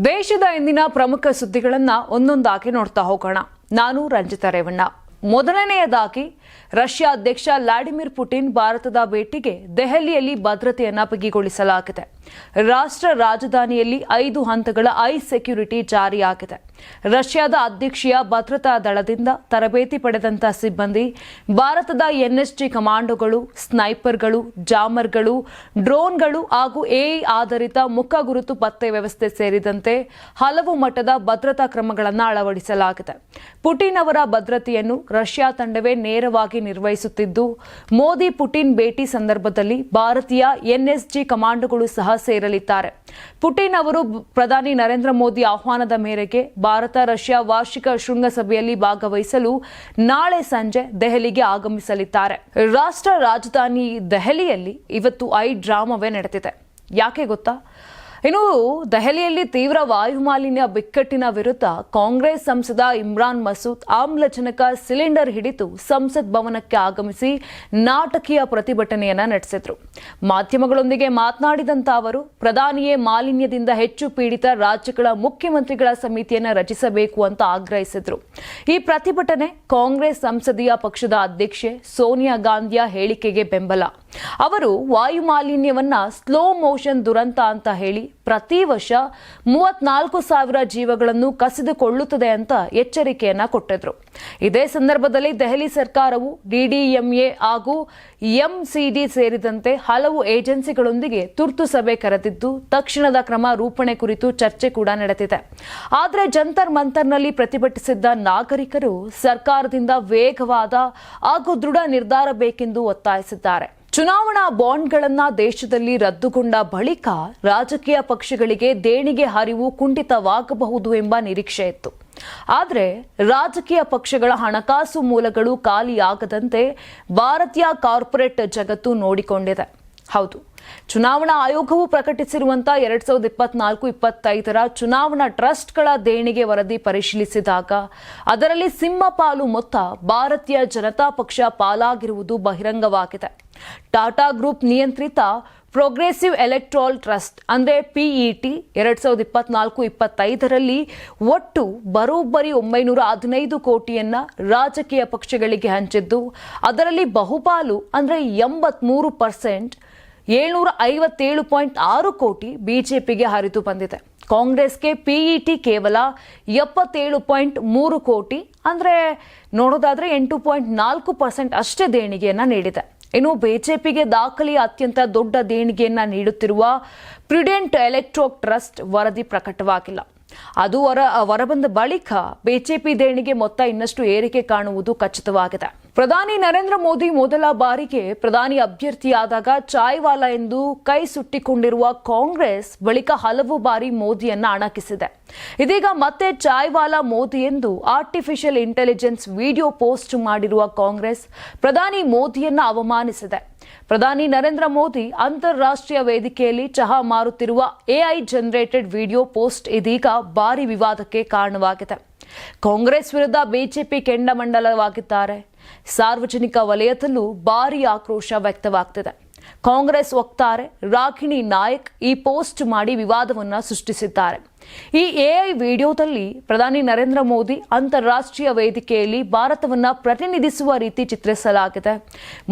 ದೇಶದ ಇಂದಿನ ಪ್ರಮುಖ ಸುದ್ದಿಗಳನ್ನ ಒಂದೊಂದಾಗಿ ನೋಡ್ತಾ ಹೋಗೋಣ. ನಾನು ರಂಜಿತಾ ರೇವಣ್ಣ. ಮೊದಲನೆಯದಾಗಿ ರಷ್ಯಾ ಅಧ್ಯಕ್ಷ ವ್ಲಾಡಿಮಿರ್ ಪುಟಿನ್ ಭಾರತದ ಭೇಟಿಗೆ ದೆಹಲಿಯಲ್ಲಿ ಭದ್ರತೆಯನ್ನು ಬಿಗಿಗೊಳಿಸಲಾಗಿದೆ. ರಾಷ್ಟ್ರ ರಾಜಧಾನಿಯಲ್ಲಿ 5 ಹಂತಗಳ ಸೆಕ್ಯೂರಿಟಿ ಜಾರಿಯಾಗಿದೆ. ರಷ್ಯಾದ ಅಧ್ಯಕ್ಷೀಯ ಭದ್ರತಾ ದಳದಿಂದ ತರಬೇತಿ ಪಡೆದಂತ ಸಿಬ್ಬಂದಿ ಭಾರತದ ಎನ್ಎಸ್ಜಿ ಕಮಾಂಡೋಗಳು, ಸ್ನೈಪರ್ಗಳು, ಜಾಮರ್ಗಳು, ಡ್ರೋನ್ಗಳು ಹಾಗೂ ಎಐ ಆಧಾರಿತ ಮುಖ ಗುರುತು ಪತ್ತೆ ವ್ಯವಸ್ಥೆ ಸೇರಿದಂತೆ ಹಲವು ಮಟ್ಟದ ಭದ್ರತಾ ಕ್ರಮಗಳನ್ನು ಅಳವಡಿಸಲಾಗಿದೆ. ಪುಟಿನ್ ಅವರ ಭದ್ರತೆಯನ್ನು ರಷ್ಯಾ ತಂಡವೇ ನೇರವಾಗಿ ನಿರ್ವಹಿಸುತ್ತಿದ್ದು, ಮೋದಿ ಪುಟಿನ್ ಭೇಟಿ ಸಂದರ್ಭದಲ್ಲಿ ಭಾರತೀಯ ಎನ್ಎಸ್ಜಿ ಕಮಾಂಡೋಗಳು ಸಹ ಸೇರಲಿದ್ದಾರೆ. ಪುಟಿನ್ ಅವರು ಪ್ರಧಾನಿ ನರೇಂದ್ರ ಮೋದಿ ಆಹ್ವಾನದ ಮೇರೆಗೆ ಭಾರತ ರಷ್ಯಾ ವಾರ್ಷಿಕ ಶೃಂಗಸಭೆಯಲ್ಲಿ ಭಾಗವಹಿಸಲು ನಾಳೆ ಸಂಜೆ ದೆಹಲಿಗೆ ಆಗಮಿಸಲಿದ್ದಾರೆ. ರಾಷ್ಟ್ರ ರಾಜಧಾನಿ ದೆಹಲಿಯಲ್ಲಿ ಇವತ್ತು ಡ್ರಾಮಾವೇ ನಡೆದಿದೆ. ಯಾಕೆ ಗೊತ್ತಾ? ಇನ್ನು ದೆಹಲಿಯಲ್ಲಿ ತೀವ್ರ ವಾಯುಮಾಲಿನ್ಯ ಬಿಕ್ಕಟ್ಟಿನ ವಿರುದ್ಧ ಕಾಂಗ್ರೆಸ್ ಸಂಸದ ಇಮ್ರಾನ್ ಮಸೂದ್ ಆಮ್ಲಜನಕ ಸಿಲಿಂಡರ್ ಹಿಡಿದು ಸಂಸತ್ ಭವನಕ್ಕೆ ಆಗಮಿಸಿ ನಾಟಕೀಯ ಪ್ರತಿಭಟನೆಯನ್ನ ನಡೆಸಿದ್ರು. ಮಾಧ್ಯಮಗಳೊಂದಿಗೆ ಮಾತನಾಡಿದಂತ ಅವರು, ಪ್ರಧಾನಿಯೇ ಮಾಲಿನ್ಯದಿಂದ ಹೆಚ್ಚು ಪೀಡಿತ ರಾಜ್ಯಗಳ ಮುಖ್ಯಮಂತ್ರಿಗಳ ಸಮಿತಿಯನ್ನು ರಚಿಸಬೇಕು ಅಂತ ಆಗ್ರಹಿಸಿದ್ರು. ಈ ಪ್ರತಿಭಟನೆ ಕಾಂಗ್ರೆಸ್ ಸಂಸದೀಯ ಪಕ್ಷದ ಅಧ್ಯಕ್ಷೆ ಸೋನಿಯಾ ಗಾಂಧಿಯ ಹೇಳಿಕೆಗೆ ಬೆಂಬಲ. ಅವರು ವಾಯುಮಾಲಿನ್ಯವನ್ನ ಸ್ಲೋ ಮೋಷನ್ ದುರಂತ ಅಂತ ಹೇಳಿ ಪ್ರತಿ ವರ್ಷ 34,000 ಜೀವಗಳನ್ನು ಕಸಿದುಕೊಳ್ಳುತ್ತದೆ ಅಂತ ಎಚ್ಚರಿಕೆಯನ್ನ ಕೊಟ್ಟಿದ್ರು. ಇದೇ ಸಂದರ್ಭದಲ್ಲಿ ದೆಹಲಿ ಸರ್ಕಾರವು ಡಿಡಿಎಂಎ ಹಾಗೂ ಎಂಸಿಡಿ ಸೇರಿದಂತೆ ಹಲವು ಏಜೆನ್ಸಿಗಳೊಂದಿಗೆ ತುರ್ತು ಸಭೆ ಕರೆದಿದ್ದು, ತಕ್ಷಣದ ಕ್ರಮ ರೂಪಣೆ ಕುರಿತು ಚರ್ಚೆ ಕೂಡ ನಡೆದಿದೆ. ಆದರೆ ಜಂತರ್ ಮಂತರ್ನಲ್ಲಿ ಪ್ರತಿಭಟಿಸಿದ್ದ ನಾಗರಿಕರು ಸರ್ಕಾರದಿಂದ ವೇಗವಾದ ಹಾಗೂ ದೃಢ ನಿರ್ಧಾರ ಬೇಕೆಂದು ಒತ್ತಾಯಿಸಿದ್ದಾರೆ. ಚುನಾವಣಾ ಬಾಂಡ್ಗಳನ್ನ ದೇಶದಲ್ಲಿ ರದ್ದುಗೊಂಡ ಬಳಿಕ ರಾಜಕೀಯ ಪಕ್ಷಗಳಿಗೆ ದೇಣಿಗೆ ಹರಿವು ಕುಂಠಿತವಾಗಬಹುದು ಎಂಬ ನಿರೀಕ್ಷೆ ಇತ್ತು. ಆದರೆ ರಾಜಕೀಯ ಪಕ್ಷಗಳ ಹಣಕಾಸು ಮೂಲಗಳು ಖಾಲಿಯಾಗದಂತೆ ಭಾರತೀಯ ಕಾರ್ಪೊರೇಟ್ ಜಗತ್ತು ನೋಡಿಕೊಂಡಿದೆ. ಹೌದು, ಚುನಾವಣಾ ಆಯೋಗವು ಪ್ರಕಟಿಸಿರುವಂತಹ 2024-25ರ ಚುನಾವಣಾ ಟ್ರಸ್ಟ್ಗಳ ದೇಣಿಗೆ ವರದಿ ಪರಿಶೀಲಿಸಿದಾಗ ಅದರಲ್ಲಿ ಸಿಂಹಪಾಲು ಮೊತ್ತ ಭಾರತೀಯ ಜನತಾ ಪಕ್ಷ ಪಾಲಾಗಿರುವುದು ಬಹಿರಂಗವಾಗಿದೆ. ಟಾಟಾ ಗ್ರೂಪ್ ನಿಯಂತ್ರಿತ ಪ್ರೋಗ್ರೆಸಿವ್ ಎಲೆಕ್ಟ್ರಾಲ್ ಟ್ರಸ್ಟ್ ಅಂದರೆ ಪಿಇಟಿ 2024-25ರಲ್ಲಿ ಒಟ್ಟು ಬರೋಬ್ಬರಿ 915 ಕೋಟಿಯನ್ನ ರಾಜಕೀಯ ಪಕ್ಷಗಳಿಗೆ ಹಂಚಿದ್ದು, ಅದರಲ್ಲಿ ಬಹುಪಾಲು ಅಂದರೆ 83% 757.6 ಕೋಟಿ ಬಿಜೆಪಿಗೆ ಹರಿದು ಬಂದಿದೆ. ಕಾಂಗ್ರೆಸ್ಗೆ ಪಿಇಟಿ ಕೇವಲ 77.3 ಕೋಟಿ ಅಂದರೆ ನೋಡೋದಾದ್ರೆ 8.4% ಅಷ್ಟೇ ದೇಣಿಗೆಯನ್ನ ನೀಡಿದೆ. ಇನ್ನು ಬಿಜೆಪಿಗೆ ದಾಖಲೆಯ ಅತ್ಯಂತ ದೊಡ್ಡ ದೇಣಿಗೆಯನ್ನ ನೀಡುತ್ತಿರುವ ಪ್ರುಡೆಂಟ್ ಎಲೆಕ್ಟ್ರೋ ಟ್ರಸ್ಟ್ ವರದಿ ಪ್ರಕಟವಾಗಿಲ್ಲ. ಅದು ಹೊರಬಂದ ಬಳಿಕ ಬಿಜೆಪಿ ದೇಣಿಗೆ ಮೊತ್ತ ಇನ್ನಷ್ಟು ಏರಿಕೆ ಕಾಣುವುದು ಖಚಿತವಾಗಿದೆ. ಪ್ರಧಾನಿ ನರೇಂದ್ರ ಮೋದಿ ಮೊದಲ ಬಾರಿಗೆ ಪ್ರಧಾನಿ ಅಭ್ಯರ್ಥಿಯಾದಾಗ ಚಾಯ್ವಾಲಾ ಎಂದು ಕೈ ಸುಟ್ಟಿಕೊಂಡಿರುವ ಕಾಂಗ್ರೆಸ್ ಬಳಿಕ ಹಲವು ಬಾರಿ ಮೋದಿಯನ್ನ ಅಣಕಿಸಿದೆ. ಇದೀಗ ಮತ್ತೆ ಚಾಯ್ವಾಲಾ ಮೋದಿ ಎಂದು ಆರ್ಟಿಫಿಷಿಯಲ್ ಇಂಟೆಲಿಜೆನ್ಸ್ ವಿಡಿಯೋ ಪೋಸ್ಟ್ ಮಾಡಿರುವ ಕಾಂಗ್ರೆಸ್ ಪ್ರಧಾನಿ ಮೋದಿಯನ್ನ ಅವಮಾನಿಸಿದೆ. ಪ್ರಧಾನಿ ನರೇಂದ್ರ ಮೋದಿ ಅಂತಾರಾಷ್ಟ್ರೀಯ ವೇದಿಕೆಯಲ್ಲಿ ಚಹಾ ಮಾರುತ್ತಿರುವ ಎಐ ಜನರೇಟೆಡ್ ವಿಡಿಯೋ ಪೋಸ್ಟ್ ಇದೀಗ ಭಾರಿ ವಿವಾದಕ್ಕೆ ಕಾರಣವಾಗಿದೆ. ಕಾಂಗ್ರೆಸ್ ವಿರುದ್ಧ ಬಿಜೆಪಿ ಕೆಂಡಮಂಡಲವಾಗಿದ್ದಾರೆ. ಸಾರ್ವಜನಿಕ ವಲಯದಲ್ಲೂ ಭಾರಿ ಆಕ್ರೋಶ ವ್ಯಕ್ತವಾಗ್ತಿದೆ. ಕಾಂಗ್ರೆಸ್ ವಕ್ತಾರೆ ರಾಗಿಣಿ ನಾಯಕ್ ಈ ಪೋಸ್ಟ್ ಮಾಡಿ ವಿವಾದವನ್ನು ಸೃಷ್ಟಿಸಿದ್ದಾರೆ. ಈ ಎಐ ವಿಡಿಯೋದಲ್ಲಿ ಪ್ರಧಾನಿ ನರೇಂದ್ರ ಮೋದಿ ಅಂತಾರಾಷ್ಟ್ರೀಯ ವೇದಿಕೆಯಲ್ಲಿ ಭಾರತವನ್ನ ಪ್ರತಿನಿಧಿಸುವ ರೀತಿ ಚಿತ್ರಿಸಲಾಗಿದೆ.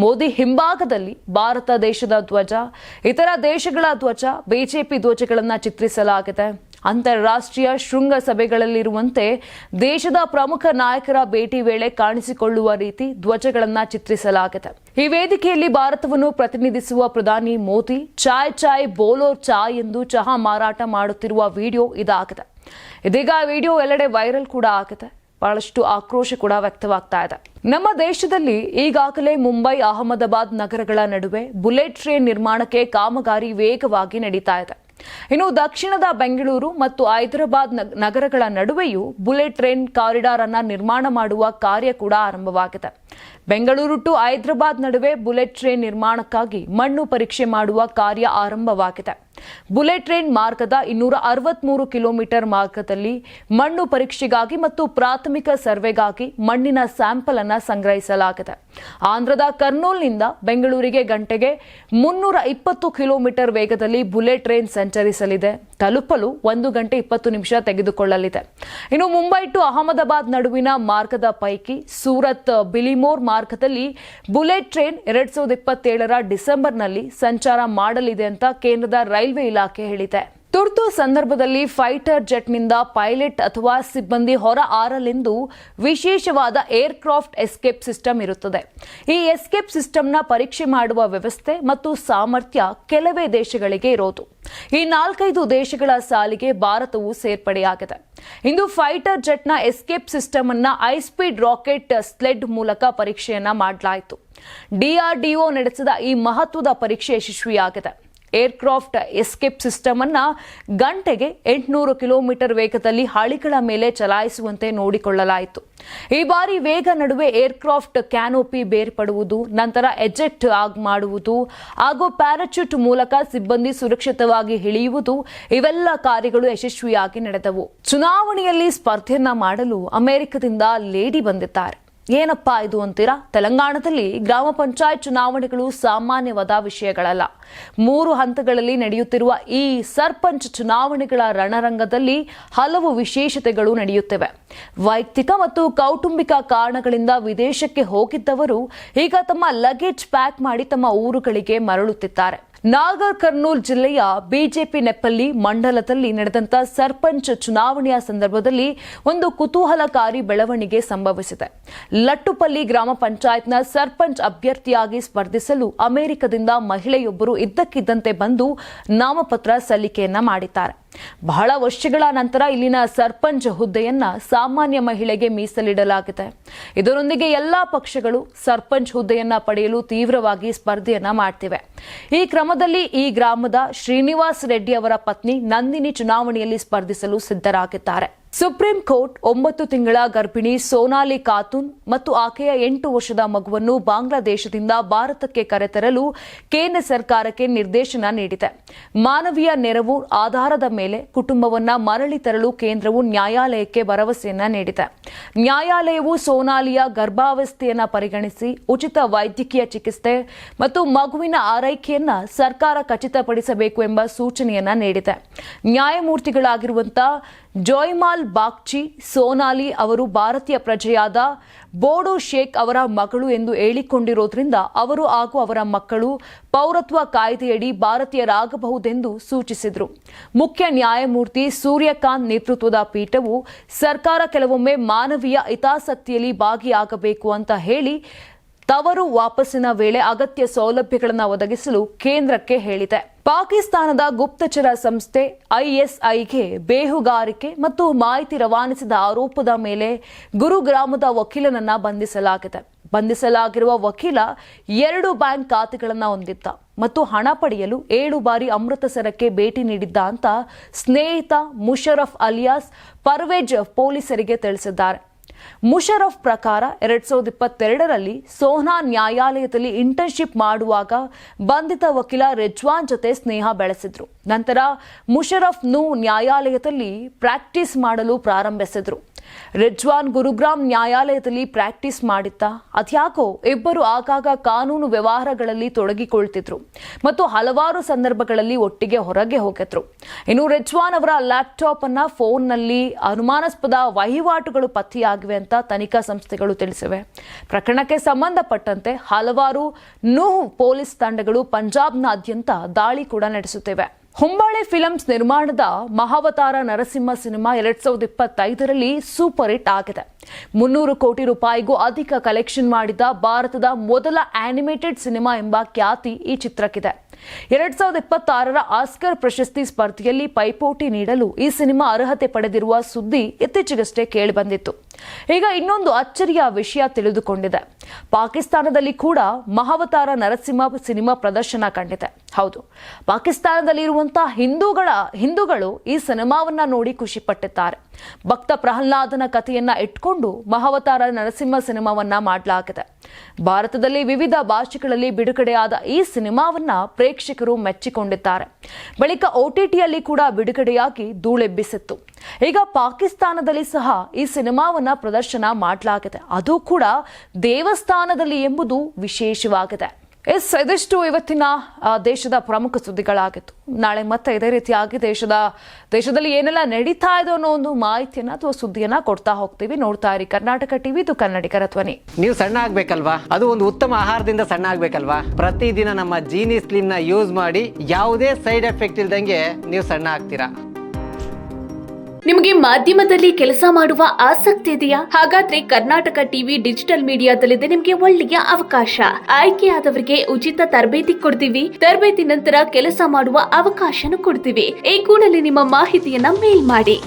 ಮೋದಿ ಹಿಂಭಾಗದಲ್ಲಿ ಭಾರತ ದೇಶದ ಧ್ವಜ, ಇತರ ದೇಶಗಳ ಧ್ವಜ, ಬಿಜೆಪಿ ಧ್ವಜಗಳನ್ನು ಚಿತ್ರಿಸಲಾಗಿದೆ. ಅಂತಾರಾಷ್ಟ್ರೀಯ ಶೃಂಗಸಭೆಗಳಲ್ಲಿರುವಂತೆ ದೇಶದ ಪ್ರಮುಖ ನಾಯಕರ ಭೇಟಿ ವೇಳೆ ಕಾಣಿಸಿಕೊಳ್ಳುವ ರೀತಿ ಧ್ವಜಗಳನ್ನು ಚಿತ್ರಿಸಲಾಗಿದೆ. ಈ ವೇದಿಕೆಯಲ್ಲಿ ಭಾರತವನ್ನು ಪ್ರತಿನಿಧಿಸುವ ಪ್ರಧಾನಿ ಮೋದಿ ಚಾಯ್ ಚಾಯ್ ಬೋಲೋ ಚಾಯ್ ಎಂದು ಚಹಾ ಮಾರಾಟ ಮಾಡುತ್ತಿರುವ ವಿಡಿಯೋ ಇದಾಗಿದೆ. ಇದೀಗ ವಿಡಿಯೋ ಎಲ್ಲೆಡೆ ವೈರಲ್ ಕೂಡ ಆಗಿದೆ. ಬಹಳಷ್ಟು ಆಕ್ರೋಶ ಕೂಡ ವ್ಯಕ್ತವಾಗ್ತಾ ಇದೆ. ನಮ್ಮ ದೇಶದಲ್ಲಿ ಈಗಾಗಲೇ ಮುಂಬೈ, ಅಹಮದಾಬಾದ್ ನಗರಗಳ ನಡುವೆ ಬುಲೆಟ್ ಟ್ರೈನ್ ನಿರ್ಮಾಣಕ್ಕೆ ಕಾಮಗಾರಿ ವೇಗವಾಗಿ ನಡೀತಾ ಇದೆ. ಇನ್ನು ದಕ್ಷಿಣದ ಬೆಂಗಳೂರು ಮತ್ತು ಹೈದರಾಬಾದ್ ನಗರಗಳ ನಡುವೆಯೂ ಬುಲೆಟ್ ಟ್ರೈನ್ ಕಾರಿಡಾರ್ ಅನ್ನು ನಿರ್ಮಾಣ ಮಾಡುವ ಕಾರ್ಯ ಕೂಡ ಆರಂಭವಾಗಿದೆ. ಬೆಂಗಳೂರು ಟು ಹೈದರಾಬಾದ್ ನಡುವೆ ಬುಲೆಟ್ ಟ್ರೈನ್ ನಿರ್ಮಾಣಕ್ಕಾಗಿ ಮಣ್ಣು ಪರೀಕ್ಷೆ ಮಾಡುವ ಕಾರ್ಯ ಆರಂಭವಾಗಿದೆ. ಬುಲೆಟ್ ಟ್ರೈನ್ ಮಾರ್ಗದ 263 ಕಿಲೋಮೀಟರ್ ಮಾರ್ಗದಲ್ಲಿ ಮಣ್ಣು ಪರೀಕ್ಷೆಗಾಗಿ ಮತ್ತು ಪ್ರಾಥಮಿಕ ಸರ್ವೆಗಾಗಿ ಮಣ್ಣಿನ ಸ್ಯಾಂಪಲ್ ಅನ್ನು ಸಂಗ್ರಹಿಸಲಾಗಿದೆ. ಆಂಧ್ರದ ಕರ್ನೂಲ್ನಿಂದ ಬೆಂಗಳೂರಿಗೆ ಗಂಟೆಗೆ 320 ಕಿಲೋಮೀಟರ್ ವೇಗದಲ್ಲಿ ಬುಲೆಟ್ ಟ್ರೈನ್ ಸಂಚರಿಸಲಿದೆ. ತಲುಪಲು 1 ಗಂಟೆ 20 ನಿಮಿಷ ತೆಗೆದುಕೊಳ್ಳಲಿದೆ. ಇನ್ನು ಮುಂಬೈ ಟು ಅಹಮದಾಬಾದ್ ನಡುವಿನ ಮಾರ್ಗದ ಪೈಕಿ ಸೂರತ್ ಬಿಲಿಮೋರ್ ಮಾರ್ಗದಲ್ಲಿ ಬುಲೆಟ್ ಟ್ರೈನ್ 2027ರ ಡಿಸೆಂಬರ್ನಲ್ಲಿ ಸಂಚಾರ ಮಾಡಲಿದೆ ಅಂತ ಕೇಂದ್ರದ ರೈಲ್ವೆ ಇಲಾಖೆ ಹೇಳಿದೆ. ತುರ್ತು ಸಂದರ್ಭದಲ್ಲಿ ಫೈಟರ್ ಜೆಟ್ನಿಂದ ಪೈಲಟ್ ಅಥವಾ ಸಿಬ್ಬಂದಿ ಹೊರ ಹಾರಲೆಂದು ವಿಶೇಷವಾದ ಏರ್ಕ್ರಾಫ್ಟ್ ಎಸ್ಕೇಪ್ ಸಿಸ್ಟಮ್ ಇರುತ್ತದೆ. ಈ ಎಸ್ಕೇಪ್ ಸಿಸ್ಟಮ್ನ ಪರೀಕ್ಷೆ ಮಾಡುವ ವ್ಯವಸ್ಥೆ ಮತ್ತು ಸಾಮರ್ಥ್ಯ ಕೆಲವೇ ದೇಶಗಳಿಗೆ ಇರೋದು. ಈ 4-5 ದೇಶಗಳ ಸಾಲಿಗೆ ಭಾರತವು ಸೇರ್ಪಡೆಯಾಗಿದೆ. ಇಂದು ಫೈಟರ್ ಜೆಟ್ನ ಎಸ್ಕೇಪ್ ಸಿಸ್ಟಮ್ ಅನ್ನ ಹೈಸ್ಪೀಡ್ ರಾಕೆಟ್ ಸ್ಲೆಡ್ ಮೂಲಕ ಪರೀಕ್ಷೆಯನ್ನ ಮಾಡಲಾಯಿತು. DRDO ನಡೆಸಿದ ಈ ಮಹತ್ವದ ಪರೀಕ್ಷೆ ಯಶಸ್ವಿಯಾಗಿದೆ. ಏರ್ಕ್ರಾಫ್ಟ್ ಎಸ್ಕೇಪ್ ಸಿಸ್ಟಮ್ ಅನ್ನ ಗಂಟೆಗೆ 800 ಕಿಲೋಮೀಟರ್ ವೇಗದಲ್ಲಿ ಹಳಿಗಳ ಮೇಲೆ ಚಲಾಯಿಸುವಂತೆ ನೋಡಿಕೊಳ್ಳಲಾಯಿತು. ಈ ಬಾರಿ ವೇಗ ನಡುವೆ ಏರ್ಕ್ರಾಫ್ಟ್ ಕ್ಯಾನೋಪಿ ಬೇರ್ಪಡುವುದು, ನಂತರ ಎಜೆಕ್ಟ್ ಮಾಡುವುದು ಹಾಗೂ ಪ್ಯಾರಾಚೂಟ್ ಮೂಲಕ ಸಿಬ್ಬಂದಿ ಸುರಕ್ಷಿತವಾಗಿ ಇಳಿಯುವುದು ಇವೆಲ್ಲ ಕಾರ್ಯಗಳು ಯಶಸ್ವಿಯಾಗಿ ನಡೆದವು. ಚುನಾವಣೆಯಲ್ಲಿ ಸ್ಪರ್ಧೆಯನ್ನ ಮಾಡಲು ಅಮೆರಿಕದಿಂದ ಲೇಡಿ ಬಂದಿದ್ದಾರೆ. ಏನಪ್ಪಾ ಇದು ಅಂತೀರಾ? ತೆಲಂಗಾಣದಲ್ಲಿ ಗ್ರಾಮ ಪಂಚಾಯತ್ ಚುನಾವಣೆಗಳು ಸಾಮಾನ್ಯವಾದ ವಿಷಯಗಳಲ್ಲ. 3 ಹಂತಗಳಲ್ಲಿ ನಡೆಯುತ್ತಿರುವ ಈ ಸರ್ಪಂಚ್ ಚುನಾವಣೆಗಳ ರಣರಂಗದಲ್ಲಿ ಹಲವು ವಿಶೇಷತೆಗಳು ನಡೆಯುತ್ತಿವೆ. ವೈಯಕ್ತಿಕ ಮತ್ತು ಕೌಟುಂಬಿಕ ಕಾರಣಗಳಿಂದ ವಿದೇಶಕ್ಕೆ ಹೋಗಿದ್ದವರು ಈಗ ತಮ್ಮ ಲಗೇಜ್ ಪ್ಯಾಕ್ ಮಾಡಿ ತಮ್ಮ ಊರುಗಳಿಗೆ ಮರಳುತ್ತಿದ್ದಾರೆ. ನಾಗರ್ ಕರ್ನೂಲ್ ಜಿಲ್ಲೆಯ ಬಿಜೆಪಿ ನೆಪ್ಪಲ್ಲಿ ಮಂಡಲದಲ್ಲಿ ನಡೆದಂತ ಸರ್ಪಂಚ್ ಚುನಾವಣೆಯ ಸಂದರ್ಭದಲ್ಲಿ ಒಂದು ಕುತೂಹಲಕಾರಿ ಬೆಳವಣಿಗೆ ಸಂಭವಿಸಿದೆ. ಲಟ್ಟುಪಲ್ಲಿ ಗ್ರಾಮ ಪಂಚಾಯತ್ನ ಸರ್ಪಂಚ್ ಅಭ್ಯರ್ಥಿಯಾಗಿ ಸ್ಪರ್ಧಿಸಲು ಅಮೆರಿಕದಿಂದ ಮಹಿಳೆಯೊಬ್ಬರು ಇದ್ದಕ್ಕಿದ್ದಂತೆ ಬಂದು ನಾಮಪತ್ರ ಸಲ್ಲಿಕೆಯನ್ನ ಮಾಡಿದ್ದಾರೆ. ಬಹಳ ವರ್ಷಗಳ ನಂತರ ಇಲ್ಲಿನ ಸರ್ಪಂಚ್ ಹುದ್ದೆಯನ್ನ ಸಾಮಾನ್ಯ ಮಹಿಳೆಗೆ ಮೀಸಲಿಡಲಾಗಿದೆ. ಇದರೊಂದಿಗೆ ಎಲ್ಲಾ ಪಕ್ಷಗಳು ಸರ್ಪಂಚ್ ಹುದ್ದೆಯನ್ನ ಪಡೆಯಲು ತೀವ್ರವಾಗಿ ಸ್ಪರ್ಧೆಯನ್ನ ಮಾಡ್ತಿವೆ. ಈ ಕ್ರಮದಲ್ಲಿ ಈ ಗ್ರಾಮದ ಶ್ರೀನಿವಾಸ್ ರೆಡ್ಡಿ ಅವರ ಪತ್ನಿ ನಂದಿನಿ ಚುನಾವಣೆಯಲ್ಲಿ ಸ್ಪರ್ಧಿಸಲು ಸಿದ್ಧರಾಗಿದ್ದಾರೆ. ಸುಪ್ರೀಂ ಕೋರ್ಟ್ 9 ತಿಂಗಳ ಗರ್ಭಿಣಿ ಸೋನಾಲಿ ಖಾತೂನ್ ಮತ್ತು ಆಕೆಯ 8 ವರ್ಷದ ಮಗುವನ್ನು ಬಾಂಗ್ಲಾದೇಶದಿಂದ ಭಾರತಕ್ಕೆ ಕರೆತರಲು ಕೇಂದ್ರ ಸರ್ಕಾರಕ್ಕೆ ನಿರ್ದೇಶನ ನೀಡಿದೆ. ಮಾನವೀಯ ನೆರವು ಆಧಾರದ ಮೇಲೆ ಕುಟುಂಬವನ್ನ ಮರಳಿ ತರಲು ಕೇಂದ್ರವು ನ್ಯಾಯಾಲಯಕ್ಕೆ ಭರವಸೆಯನ್ನ ನೀಡಿದೆ. ನ್ಯಾಯಾಲಯವು ಸೋನಾಲಿಯ ಗರ್ಭಾವಸ್ಥೆಯನ್ನ ಪರಿಗಣಿಸಿ ಉಚಿತ ವೈದ್ಯಕೀಯ ಚಿಕಿತ್ಸೆ ಮತ್ತು ಮಗುವಿನ ಆರೈಕೆಯನ್ನ ಸರ್ಕಾರ ಖಚಿತಪಡಿಸಬೇಕು ಎಂಬ ಸೂಚನೆಯನ್ನ ನೀಡಿದೆ. ನ್ಯಾಯಮೂರ್ತಿಗಳಾಗಿರುವಂತಹ ಜೋಯ್ಮಾಲ್ ಬಾಗ್ಚಿ ಸೋನಾಲಿ ಅವರು ಭಾರತೀಯ ಪ್ರಜೆಯಾದ ಬೋಡೋ ಶೇಖ್ ಅವರ ಮಗಳು ಎಂದು ಹೇಳಿಕೊಂಡಿರೋದ್ರಿಂದ ಅವರು ಹಾಗೂ ಅವರ ಮಕ್ಕಳು ಪೌರತ್ವ ಕಾಯ್ದೆಯಡಿ ಭಾರತೀಯರಾಗಬಹುದೆಂದು ಸೂಚಿಸಿದರು. ಮುಖ್ಯ ನ್ಯಾಯಮೂರ್ತಿ ಸೂರ್ಯಕಾಂತ್ ನೇತೃತ್ವದ ಪೀಠವು ಸರ್ಕಾರ ಕೆಲವೊಮ್ಮೆ ಮಾನವೀಯ ಹಿತಾಸಕ್ತಿಯಲ್ಲಿ ಭಾಗಿಯಾಗಬೇಕು ಅಂತ ಹೇಳಿ ತವರು ವಾಪಸ್ಸಿನ ವೇಳೆ ಅಗತ್ಯ ಸೌಲಭ್ಯಗಳನ್ನು ಒದಗಿಸಲು ಕೇಂದ್ರಕ್ಕೆ ಹೇಳಿದೆ. ಪಾಕಿಸ್ತಾನದ ಗುಪ್ತಚರ ಸಂಸ್ಥೆ ISIಗೆ ಬೇಹುಗಾರಿಕೆ ಮತ್ತು ಮಾಹಿತಿ ರವಾನಿಸಿದ ಆರೋಪದ ಮೇಲೆ ಗುರುಗ್ರಾಮದ ವಕೀಲನನ್ನ ಬಂಧಿಸಲಾಗಿದೆ. ಬಂಧಿಸಲಾಗಿರುವ ವಕೀಲ 2 ಬ್ಯಾಂಕ್ ಖಾತೆಗಳನ್ನು ಹೊಂದಿದ್ದ ಮತ್ತು ಹಣ ಪಡೆಯಲು 7 ಬಾರಿ ಅಮೃತಸರಕ್ಕೆ ಭೇಟಿ ನೀಡಿದ್ದ ಅಂತ ಸ್ನೇಹಿತ ಮುಷರಫ್ ಅಲಿಯಾಸ್ ಪರ್ವೇಜ್ ಪೊಲೀಸರಿಗೆ ತಿಳಿಸಿದ್ದಾರೆ. ಮುಷರಫ್ ಪ್ರಕಾರ 2022ರಲ್ಲಿ ಸೋಹ್ನಾ ನ್ಯಾಯಾಲಯದಲ್ಲಿ ಇಂಟರ್ನ್ಶಿಪ್ ಮಾಡುವಾಗ ಬಂಧಿತ ವಕೀಲ ರಿಜ್ವಾನ್ ಜೊತೆ ಸ್ನೇಹ ಬೆಳೆಸಿದ್ರು. ನಂತರ ಮುಷರಫ್ ನ್ಯಾಯಾಲಯದಲ್ಲಿ ಪ್ರಾಕ್ಟೀಸ್ ಮಾಡಲು ಪ್ರಾರಂಭಿಸಿದ್ರು. ರಿಜ್ವಾನ್ ಗುರುಗ್ರಾಮ್ ನ್ಯಾಯಾಲಯದಲ್ಲಿ ಪ್ರಾಕ್ಟೀಸ್ ಮಾಡಿದ್ದ. ಅದ್ಯಾಕೋ ಇಬ್ಬರು ಆಗಾಗ ಕಾನೂನು ವ್ಯವಹಾರಗಳಲ್ಲಿ ತೊಡಗಿಕೊಳ್ತಿದ್ರು ಮತ್ತು ಹಲವಾರು ಸಂದರ್ಭಗಳಲ್ಲಿ ಒಟ್ಟಿಗೆ ಹೊರಗೆ ಹೋಗಿದ್ರು. ಇನ್ನು ರಿಜ್ವಾನ್ ಅವರ ಲ್ಯಾಪ್ಟಾಪ್ ಅನ್ನ ಫೋನ್ನಲ್ಲಿ ಅನುಮಾನಾಸ್ಪದ ವಹಿವಾಟುಗಳು ಪತ್ತೆಯಾಗಿವೆ ಅಂತ ತನಿಖಾ ಸಂಸ್ಥೆಗಳು ತಿಳಿಸಿವೆ. ಪ್ರಕರಣಕ್ಕೆ ಸಂಬಂಧಪಟ್ಟಂತೆ ಹಲವಾರು ಪೊಲೀಸ್ ತಂಡಗಳು ಪಂಜಾಬ್ನಾದ್ಯಂತ ದಾಳಿ ಕೂಡ ನಡೆಸುತ್ತಿವೆ. ಹೊಂಬಾಳೆ ಫಿಲ್ಮ್ಸ್ ನಿರ್ಮಾಣದ ಮಹಾವತಾರ ನರಸಿಂಹ ಸಿನಿಮಾ 2025ರಲ್ಲಿ ಸೂಪರ್ ಹಿಟ್ ಆಗಿದೆ. 300 ಕೋಟಿ ರೂಪಾಯಿಗೂ ಅಧಿಕ ಕಲೆಕ್ಷನ್ ಮಾಡಿದ ಭಾರತದ ಮೊದಲ ಆನಿಮೇಟೆಡ್ ಸಿನಿಮಾ ಎಂಬ ಖ್ಯಾತಿ ಈ ಚಿತ್ರಕ್ಕಿದೆ. 2026ರ ಆಸ್ಕರ್ ಪ್ರಶಸ್ತಿ ಸ್ಪರ್ಧೆಯಲ್ಲಿ ಪೈಪೋಟಿ ನೀಡಲು ಈ ಸಿನಿಮಾ ಅರ್ಹತೆ ಪಡೆದಿರುವ ಸುದ್ದಿ ಇತ್ತೀಚೆಗಷ್ಟೇ ಕೇಳಿಬಂದಿತ್ತು. ಈಗ ಇನ್ನೊಂದು ಅಚ್ಚರಿಯ ವಿಷಯ ತಿಳಿದುಕೊಂಡಿದೆ. ಪಾಕಿಸ್ತಾನದಲ್ಲಿ ಕೂಡ ಮಹಾವತಾರ ನರಸಿಂಹ ಸಿನಿಮಾ ಪ್ರದರ್ಶನ ಕಂಡಿದೆ. ಹೌದು, ಪಾಕಿಸ್ತಾನದಲ್ಲಿರುವಂತಹ ಹಿಂದೂಗಳು ಈ ಸಿನಿಮಾವನ್ನ ನೋಡಿ ಖುಷಿ ಪಟ್ಟಿದ್ದಾರೆ. ಭಕ್ತ ಪ್ರಹ್ಲಾದನ ಕಥೆಯನ್ನ ಇಟ್ಕೊಂಡು ಮಹಾವತಾರ ನರಸಿಂಹ ಸಿನಿಮಾವನ್ನ ಮಾಡಲಾಗಿದೆ. ಭಾರತದಲ್ಲಿ ವಿವಿಧ ಭಾಷೆಗಳಲ್ಲಿ ಬಿಡುಗಡೆಯಾದ ಈ ಸಿನಿಮಾವನ್ನ ಪ್ರೇಕ್ಷಕರು ಮೆಚ್ಚಿಕೊಂಡಿದ್ದಾರೆ. ಬಳಿಕ OTTಯಲ್ಲಿ ಕೂಡ ಬಿಡುಗಡೆಯಾಗಿ ಧೂಳೆಬ್ಬಿಸಿತ್ತು. ಈಗ ಪಾಕಿಸ್ತಾನದಲ್ಲಿ ಸಹ ಈ ಸಿನಿಮಾವನ್ನ ಪ್ರದರ್ಶನ ಮಾಡಲಾಗಿದೆ, ಅದು ಕೂಡ ದೇವಸ್ಥಾನದಲ್ಲಿ ಎಂಬುದು ವಿಶೇಷವಾಗಿದೆ. ಇದಿಷ್ಟು ಇವತ್ತಿನ ದೇಶದ ಪ್ರಮುಖ ಸುದ್ದಿಗಳಾಗಿತ್ತು. ನಾಳೆ ಮತ್ತೆ ಇದೇ ರೀತಿಯಾಗಿ ದೇಶದಲ್ಲಿ ಏನೆಲ್ಲ ನಡೀತಾ ಇದೆ ಅನ್ನೋ ಒಂದು ಮಾಹಿತಿಯನ್ನ ಅಥವಾ ಸುದ್ದಿಯನ್ನ ಕೊಡ್ತಾ ಹೋಗ್ತೀವಿ. ನೋಡ್ತಾ ಇರಿ ಕರ್ನಾಟಕ ಟಿವಿ, ಇದು ಕನ್ನಡಿಗರ ಧ್ವನಿ. ನೀವು ಸಣ್ಣ ಆಗ್ಬೇಕಲ್ವಾ? ಅದು ಒಂದು ಉತ್ತಮ ಆಹಾರದಿಂದ ಸಣ್ಣ ಆಗ್ಬೇಕಲ್ವಾ? ಪ್ರತಿದಿನ ನಮ್ಮ ಜೀನಿ ಸ್ಲಿಮ್ ನ ಯೂಸ್ ಮಾಡಿ ಯಾವುದೇ ಸೈಡ್ ಎಫೆಕ್ಟ್ ಇಲ್ದಂಗೆ ನೀವು ಸಣ್ಣ ಆಗ್ತೀರಾ. ನಿಮಗೆ ಮಾಧ್ಯಮದಲ್ಲಿ ಕೆಲಸ ಮಾಡುವ ಆಸಕ್ತಿ ಇದೆಯಾ? ಹಾಗಾದ್ರೆ ಕರ್ನಾಟಕ ಟಿವಿ ಡಿಜಿಟಲ್ ಮೀಡಿಯಾದಲ್ಲಿದೆ ನಿಮಗೆ ಒಳ್ಳೆಯ ಅವಕಾಶ. ಆಯ್ಕೆಯಾದವರಿಗೆ ಉಚಿತ ತರಬೇತಿ ಕೊಡ್ತೀವಿ. ತರಬೇತಿ ನಂತರ ಕೆಲಸ ಮಾಡುವ ಅವಕಾಶನೂ ಕೊಡ್ತೀವಿ. ಈ ಕೂಡಲೇ ನಿಮ್ಮ ಮಾಹಿತಿಯನ್ನ ಮೇಲ್ ಮಾಡಿ.